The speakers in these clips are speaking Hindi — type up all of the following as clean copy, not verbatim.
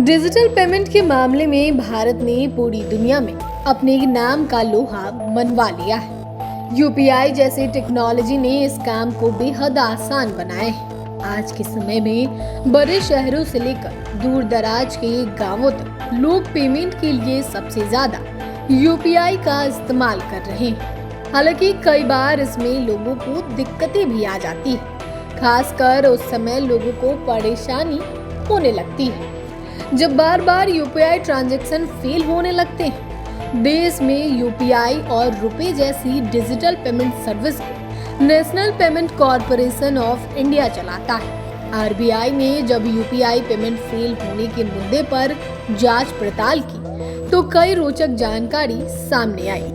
डिजिटल पेमेंट के मामले में भारत ने पूरी दुनिया में अपने नाम का लोहा मनवा लिया है। यूपीआई जैसी टेक्नोलॉजी ने इस काम को बेहद आसान बनाया है। आज के समय में बड़े शहरों से लेकर दूर दराज के गांवों तक लोग पेमेंट के लिए सबसे ज्यादा यूपीआई का इस्तेमाल कर रहे हैं। हालांकि कई बार इसमें लोगों को दिक्कतें भी आ जाती है, खासकर उस समय लोगों को परेशानी होने लगती है जब बार बार यूपीआई ट्रांजैक्शन फेल होने लगते हैं। देश में यूपीआई और रुपए जैसी डिजिटल पेमेंट सर्विस को national payment corporation of India चलाता है। आरबीआई ने जब यूपीआई पेमेंट फेल होने के मुद्दे पर जांच पड़ताल की तो कई रोचक जानकारी सामने आई।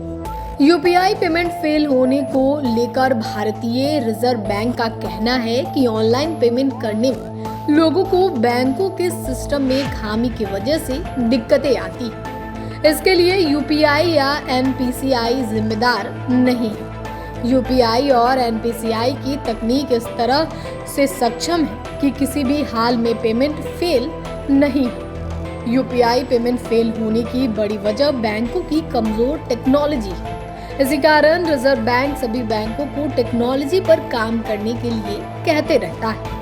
यूपीआई पेमेंट फेल होने को लेकर भारतीय रिजर्व बैंक का कहना है कि ऑनलाइन पेमेंट करने में लोगों को बैंकों के सिस्टम में खामी की वजह से दिक्कतें आती हैं। इसके लिए यूपीआई या एनपीसीआई जिम्मेदार नहीं है। यूपीआई और एनपीसीआई की तकनीक इस तरह से सक्षम है कि किसी भी हाल में पेमेंट फेल नहीं हो। यूपीआई पेमेंट फेल होने की बड़ी वजह बैंकों की कमजोर टेक्नोलॉजी है। इसी कारण रिजर्व बैंक सभी बैंकों को टेक्नोलॉजी पर काम करने के लिए कहते रहता है।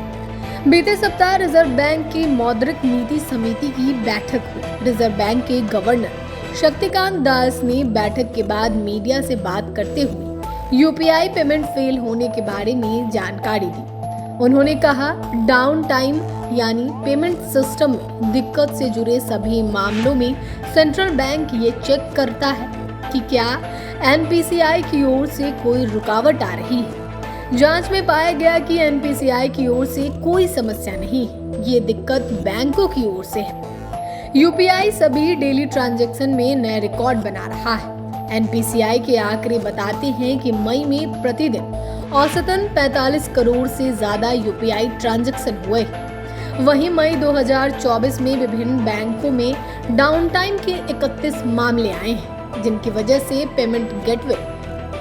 बीते सप्ताह रिजर्व बैंक की मौद्रिक नीति समिति की बैठक हुई। रिजर्व बैंक के गवर्नर शक्तिकांत दास ने बैठक के बाद मीडिया से बात करते हुए यूपीआई पेमेंट फेल होने के बारे में जानकारी दी। उन्होंने कहा, डाउन टाइम यानी पेमेंट सिस्टम में दिक्कत से जुड़े सभी मामलों में सेंट्रल बैंक ये चेक करता है कि क्या एनपीसीआई की ओर से कोई रुकावट आ रही है। जांच में पाया गया कि एनपीसीआई की ओर से कोई समस्या नहीं, ये दिक्कत बैंकों की ओर से है। यूपीआई सभी डेली ट्रांजैक्शन में नए रिकॉर्ड बना रहा है। एनपीसीआई के आंकड़े बताते हैं कि मई में प्रतिदिन औसतन 45 करोड़ से ज्यादा यूपीआई ट्रांजैक्शन हुए। वहीं मई 2024 में विभिन्न बैंकों में डाउन टाइम के 31 मामले आए हैं, जिनकी वजह से पेमेंट गेटवे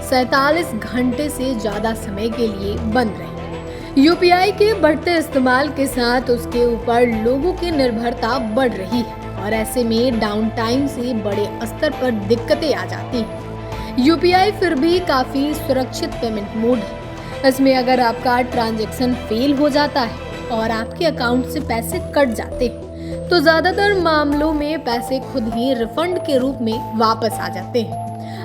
47 घंटे से ज्यादा समय के लिए बंद रहे। यूपीआई के बढ़ते इस्तेमाल के साथ उसके ऊपर लोगों की निर्भरता बढ़ रही है और ऐसे में डाउन टाइम से बड़े स्तर पर दिक्कतें आ जाती हैं। यूपीआई फिर भी काफी सुरक्षित पेमेंट मोड है। इसमें अगर आपका ट्रांजैक्शन फेल हो जाता है और आपके अकाउंट से पैसे कट जाते हैं तो ज्यादातर मामलों में पैसे खुद ही रिफंड के रूप में वापस आ जाते हैं।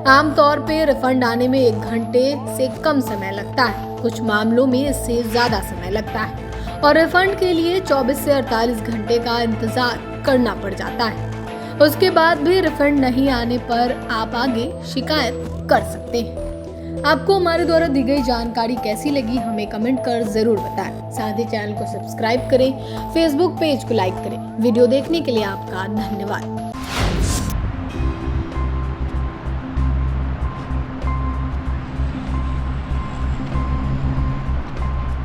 आमतौर पे रिफंड आने में 1 घंटे से कम समय लगता है, कुछ मामलों में इससे ज्यादा समय लगता है और रिफंड के लिए 24 से 48 घंटे का इंतजार करना पड़ जाता है। उसके बाद भी रिफंड नहीं आने पर आप आगे शिकायत कर सकते हैं। आपको हमारे द्वारा दी गई जानकारी कैसी लगी हमें कमेंट कर जरूर बताएं। साथ ही चैनल को सब्सक्राइब करें, फेसबुक पेज को लाइक करें। वीडियो देखने के लिए आपका धन्यवाद।